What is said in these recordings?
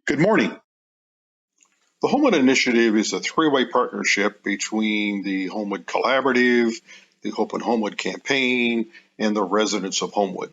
Good morning. The Homewood Initiative is a three-way partnership between the Homewood Collaborative, the Hope and Homewood campaign, and the residents of Homewood.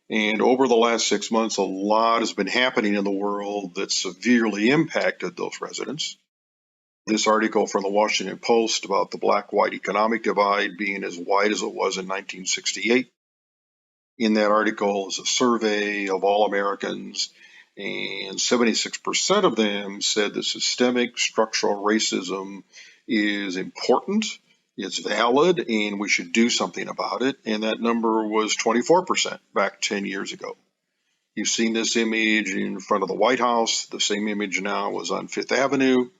And over the last 6 months, a lot has been happening in the world that severely impacted those residents. This article from the Washington Post about the black-white economic divide being as wide as it was in 1968. In that article is a survey of all Americans, and 76% of them said that systemic structural racism is important, it's valid, and we should do something about it. And that number was 24% back 10 years ago. You've seen this image in front of the White House. The same image now is on Fifth Avenue.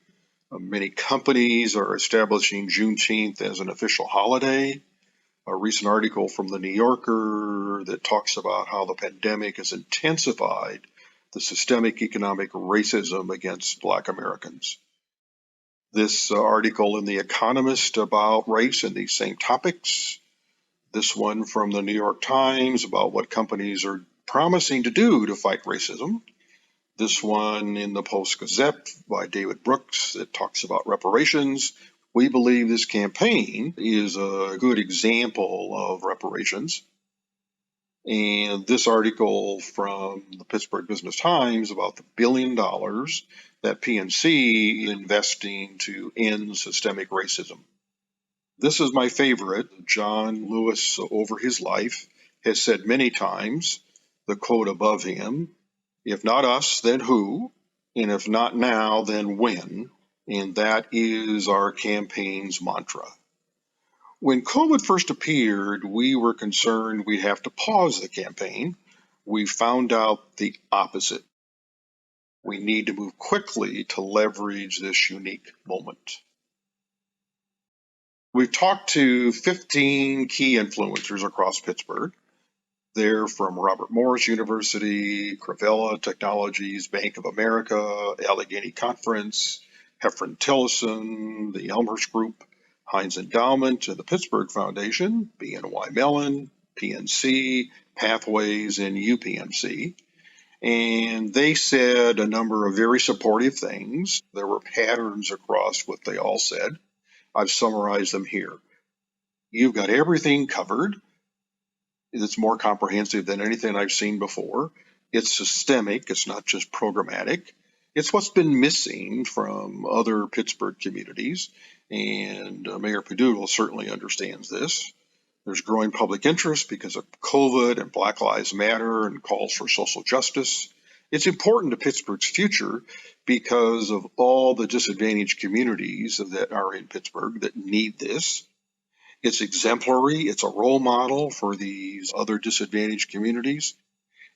Many companies are establishing Juneteenth as an official holiday. A recent article from the New Yorker that talks about how the pandemic has intensified the systemic economic racism against Black Americans. This article in The Economist about race and these same topics. This one from the New York Times about what companies are promising to do to fight racism. This one in the Post-Gazette by David Brooks that talks about reparations. We believe this campaign is a good example of reparations. And this article from the Pittsburgh Business Times about the $1 billion that PNC is investing to end systemic racism. This is my favorite. John Lewis, over his life, has said many times, the quote above him, "If not us, then who? And if not now, then when?" And that is our campaign's mantra. When COVID first appeared, we were concerned we'd have to pause the campaign. We found out the opposite. We need to move quickly to leverage this unique moment. We've talked to 15 key influencers across Pittsburgh. They're from Robert Morris University, Crevella Technologies, Bank of America, Allegheny Conference, Heffron Tillotson, the Elmhurst Group, Heinz Endowment, and the Pittsburgh Foundation, BNY Mellon, PNC, Pathways, and UPMC. And they said a number of very supportive things. There were patterns across what they all said. I've summarized them here. You've got everything covered. It's more comprehensive than anything I've seen before. It's systemic, it's not just programmatic. It's what's been missing from other Pittsburgh communities, and Mayor Padutle certainly understands this. There's growing public interest because of COVID and Black Lives Matter and calls for social justice. It's important to Pittsburgh's future because of all the disadvantaged communities that are in Pittsburgh that need this. It's exemplary. It's a role model for these other disadvantaged communities.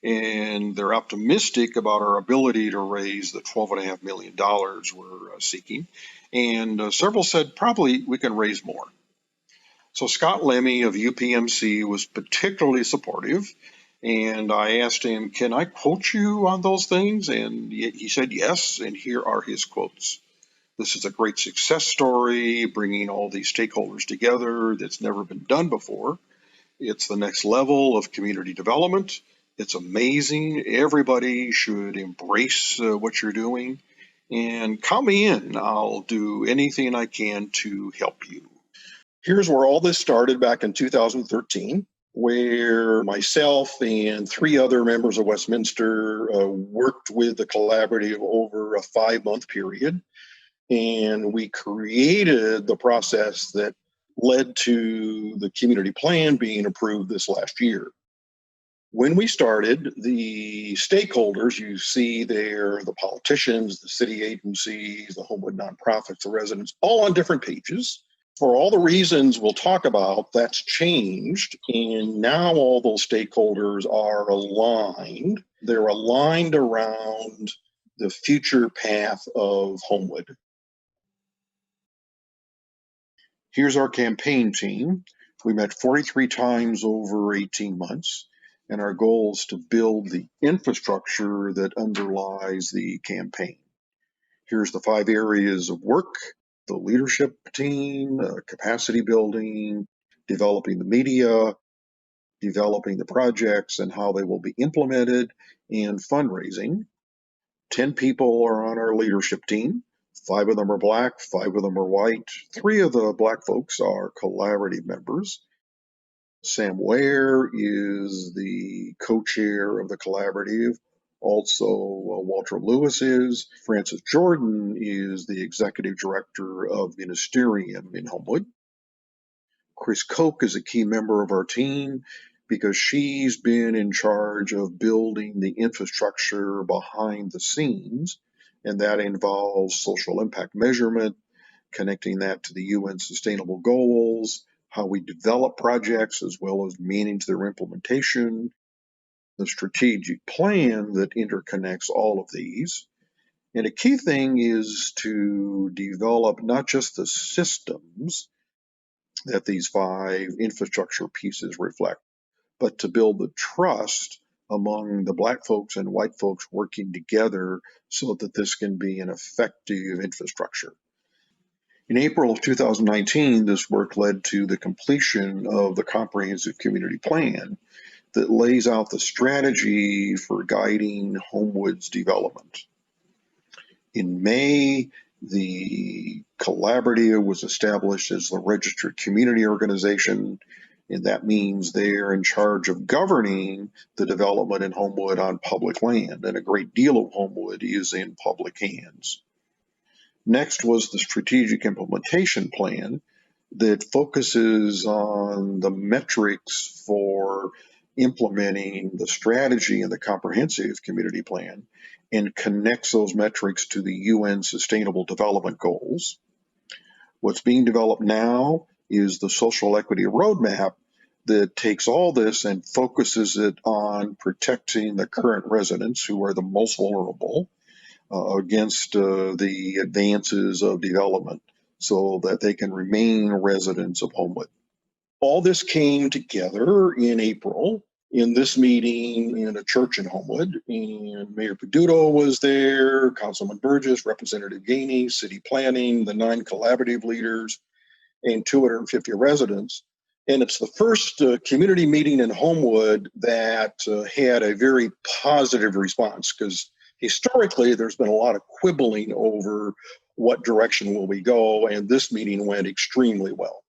And they're optimistic about our ability to raise the $12.5 million we're seeking. And several said probably we can raise more. So Scott Lemmy of UPMC was particularly supportive. And I asked him, can I quote you on those things? And he said yes. And here are his quotes. This is a great success story, bringing all these stakeholders together that's never been done before. It's the next level of community development. It's amazing. Everybody should embrace what you're doing. And count me in. I'll do anything I can to help you. Here's where all this started back in 2013, where myself and three other members of Westminster worked with the collaborative over a 5-month period. And we created the process that led to the community plan being approved this last year. When we started, the stakeholders you see there, the politicians, the city agencies, the Homewood nonprofits, the residents, all on different pages. For all the reasons we'll talk about, that's changed. And now all those stakeholders are aligned. They're aligned around the future path of Homewood. Here's our campaign team. We met 43 times over 18 months, and our goal is to build the infrastructure that underlies the campaign. Here's the 5 areas of work: the leadership team, capacity building, developing the media, developing the projects and how they will be implemented, and fundraising. 10 people are on our leadership team. 5 of them are Black, 5 of them are white. 3 of the Black folks are collaborative members. Sam Ware is the co-chair of the collaborative. Also, Walter Lewis is. Frances Jordan is the executive director of Ministerium in Homewood. Chris Koch is a key member of our team because she's been in charge of building the infrastructure behind the scenes, and that involves social impact measurement, connecting that to the UN Sustainable Goals, how we develop projects as well as manage their implementation, the strategic plan that interconnects all of these. And a key thing is to develop not just the systems that these 5 infrastructure pieces reflect, but to build the trust among the Black folks and white folks working together so that this can be an effective infrastructure. In April of 2019, this work led to the completion of the Comprehensive Community Plan that lays out the strategy for guiding Homewood's development. In May, the collaborative was established as the registered community organization, and that means they're in charge of governing the development in Homewood on public land, and a great deal of Homewood is in public hands. Next was the strategic implementation plan that focuses on the metrics for implementing the strategy in the comprehensive community plan and connects those metrics to the UN Sustainable Development Goals. What's being developed now is the social equity roadmap that takes all this and focuses it on protecting the current residents who are the most vulnerable against the advances of development so that they can remain residents of Homewood. All this came together in April in this meeting in a church in Homewood, and Mayor Peduto was there, Councilman Burgess, Representative Gainey, City Planning, the 9 collaborative leaders, and 250 residents. And it's the first community meeting in Homewood that had a very positive response, because historically there's been a lot of quibbling over what direction will we go, and this meeting went extremely well.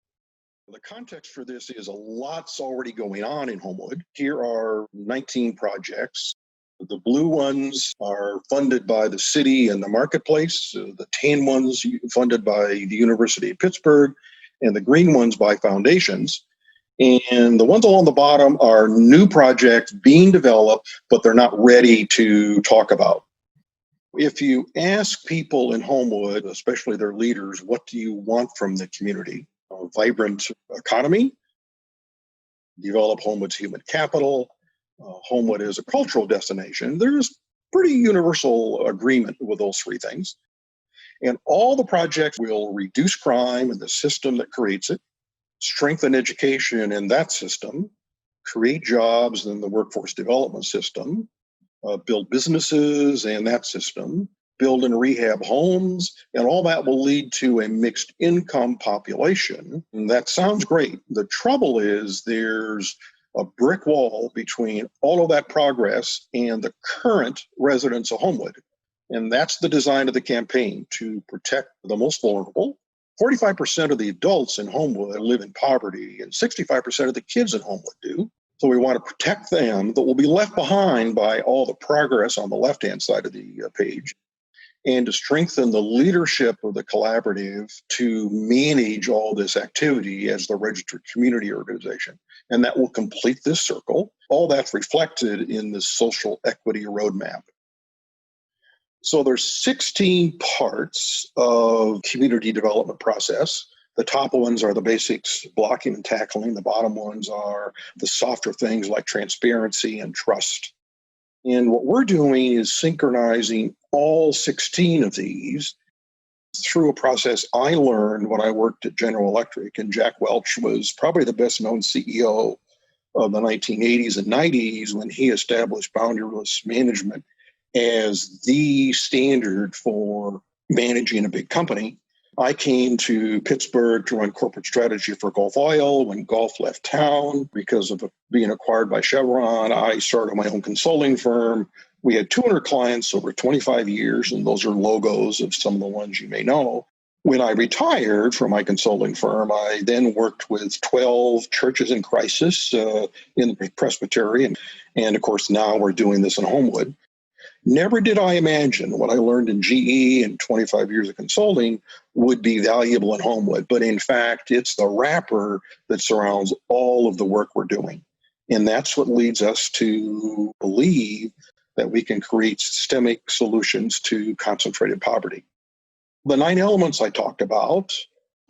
The context for this is a lot's already going on in Homewood. Here are 19 projects. The blue ones are funded by the city and the marketplace, the tan ones funded by the University of Pittsburgh, and the green ones by foundations. And the ones along the bottom are new projects being developed, but they're not ready to talk about. If you ask people in Homewood, especially their leaders, what do you want from the community? A vibrant economy, develop Homewood's human capital, Homewood is a cultural destination. There's pretty universal agreement with those 3 things. And all the projects will reduce crime in the system that creates it, strengthen education in that system, create jobs in the workforce development system, build businesses in that system, build and rehab homes, and all that will lead to a mixed income population. And that sounds great. The trouble is there's a brick wall between all of that progress and the current residents of Homewood. And that's the design of the campaign, to protect the most vulnerable. 45% of the adults in Homewood live in poverty, and 65% of the kids in Homewood do. So we want to protect them that will be left behind by all the progress on the left-hand side of the page, and to strengthen the leadership of the collaborative to manage all this activity as the registered community organization. And that will complete this circle. All that's reflected in the social equity roadmap. So there's 16 parts of community development process. The top ones are the basics, blocking and tackling. The bottom ones are the softer things like transparency and trust. And what we're doing is synchronizing all 16 of these through a process I learned when I worked at General Electric. And Jack Welch was probably the best known CEO of the 1980s and 90s when he established boundaryless management as the standard for managing a big company. I came to Pittsburgh to run corporate strategy for Gulf Oil when Gulf left town because of being acquired by Chevron. I started my own consulting firm, We had 200 clients over 25 years, and those are logos of some of the ones you may know. When I retired from my consulting firm, I then worked with 12 churches in crisis in the Presbyterian. And of course, now we're doing this in Homewood. Never did I imagine what I learned in GE and 25 years of consulting would be valuable in Homewood. But in fact, it's the wrapper that surrounds all of the work we're doing. And that's what leads us to believe that we can create systemic solutions to concentrated poverty. The 9 elements I talked about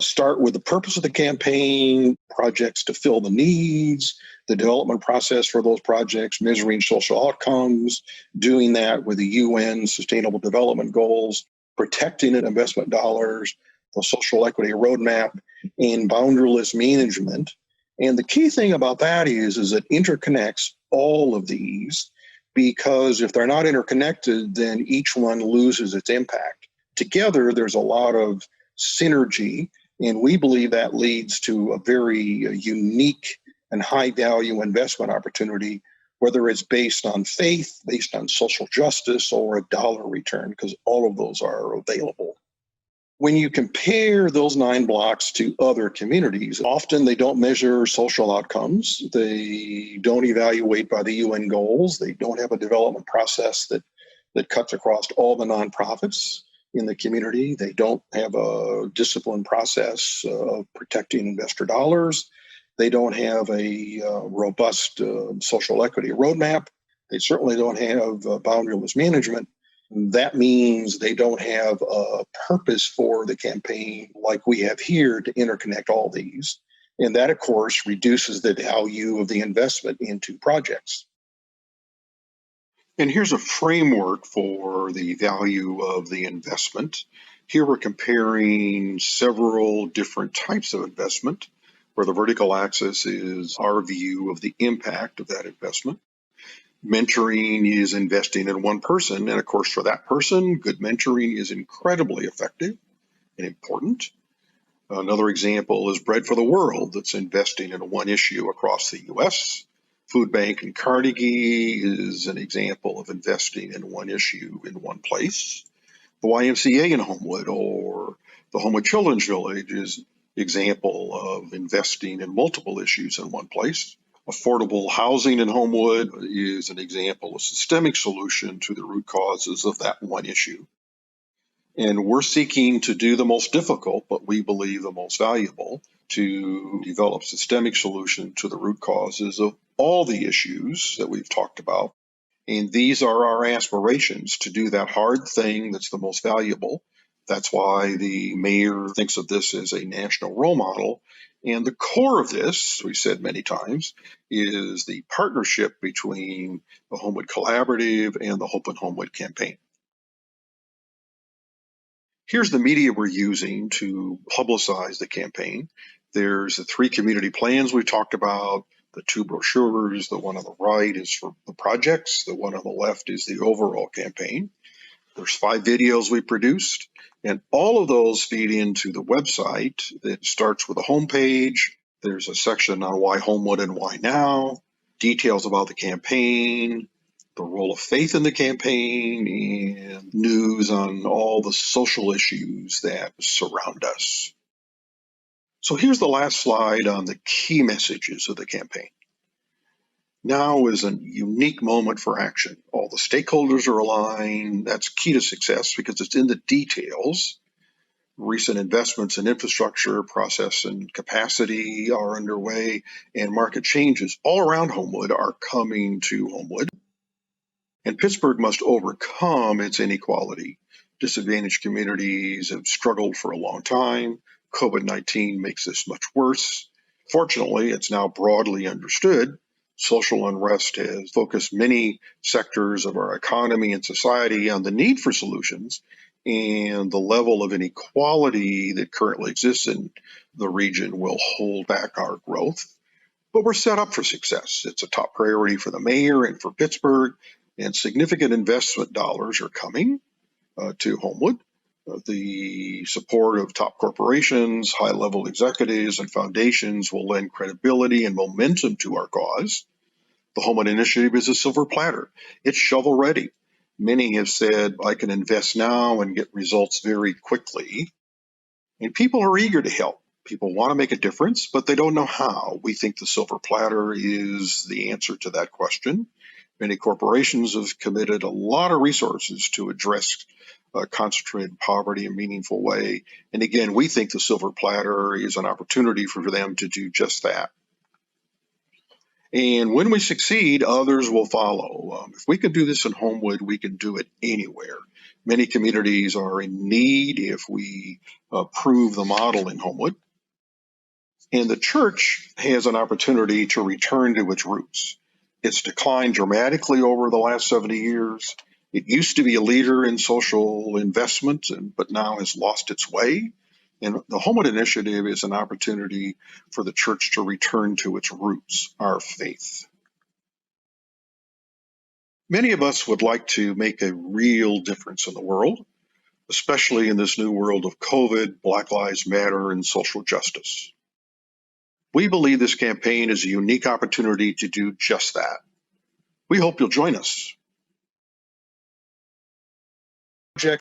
start with the purpose of the campaign, projects to fill the needs, the development process for those projects, measuring social outcomes, doing that with the UN Sustainable Development Goals, protecting investment dollars, the social equity roadmap, and boundaryless management. And the key thing about that is it interconnects all of these, because if they're not interconnected, then each one loses its impact. Together, there's a lot of synergy, and we believe that leads to a very unique and high value investment opportunity, whether it's based on faith, based on social justice, or a dollar return, because all of those are available. When you compare those 9 blocks to other communities, often they don't measure social outcomes. They don't evaluate by the UN goals. They don't have a development process that cuts across all the nonprofits in the community. They don't have a disciplined process of protecting investor dollars. They don't have a robust social equity roadmap. They certainly don't have boundaryless management. That means they don't have a purpose for the campaign like we have here to interconnect all these. And that, of course, reduces the value of the investment into projects. And here's a framework for the value of the investment. Here we're comparing several different types of investment, where the vertical axis is our view of the impact of that investment. Mentoring is investing in one person, and of course, for that person, good mentoring is incredibly effective and important. Another example is Bread for the World, that's investing in one issue across the U.S. Food Bank and Carnegie is an example of investing in one issue in one place. The YMCA in Homewood or the Homewood Children's Village is an example of investing in multiple issues in one place. Affordable housing in Homewood is an example of systemic solution to the root causes of that one issue. And we're seeking to do the most difficult, but we believe the most valuable, to develop systemic solution to the root causes of all the issues that we've talked about. And these are our aspirations, to do that hard thing that's the most valuable. That's why the mayor thinks of this as a national role model. And the core of this, we've said many times, is the partnership between the Homewood Collaborative and the Hope in Homewood campaign. Here's the media we're using to publicize the campaign. There's the 3 community plans we talked about, the 2 brochures. The one on the right is for the projects. The one on the left is the overall campaign. There's 5 videos we produced, and all of those feed into the website that starts with a homepage. There's a section on why Homewood and why now, details about the campaign, the role of faith in the campaign, and news on all the social issues that surround us. So here's the last slide on the key messages of the campaign. Now is a unique moment for action. All the stakeholders are aligned. That's key to success because it's in the details. Recent investments in infrastructure, process, and capacity are underway, and market changes all around Homewood are coming to Homewood. And Pittsburgh must overcome its inequality. Disadvantaged communities have struggled for a long time. COVID-19 makes this much worse. Fortunately, it's now broadly understood. Social unrest has focused many sectors of our economy and society on the need for solutions, and the level of inequality that currently exists in the region will hold back our growth. But we're set up for success. It's a top priority for the mayor and for Pittsburgh, and significant investment dollars are coming to Homewood. The support of top corporations, high-level executives, and foundations will lend credibility and momentum to our cause. The Homewood Initiative is a silver platter. It's shovel-ready. Many have said, I can invest now and get results very quickly. And people are eager to help. People want to make a difference, but they don't know how. We think the silver platter is the answer to that question. Many corporations have committed a lot of resources to address concentrated poverty in a meaningful way. And again, we think the silver platter is an opportunity for them to do just that. And when we succeed, others will follow. If we can do this in Homewood, we can do it anywhere. Many communities are in need if we prove the model in Homewood. And the church has an opportunity to return to its roots. It's declined dramatically over the last 70 years. It used to be a leader in social investment, but now has lost its way. And the Homewood Initiative is an opportunity for the church to return to its roots, our faith. Many of us would like to make a real difference in the world, especially in this new world of COVID, Black Lives Matter, and social justice. We believe this campaign is a unique opportunity to do just that. We hope you'll join us.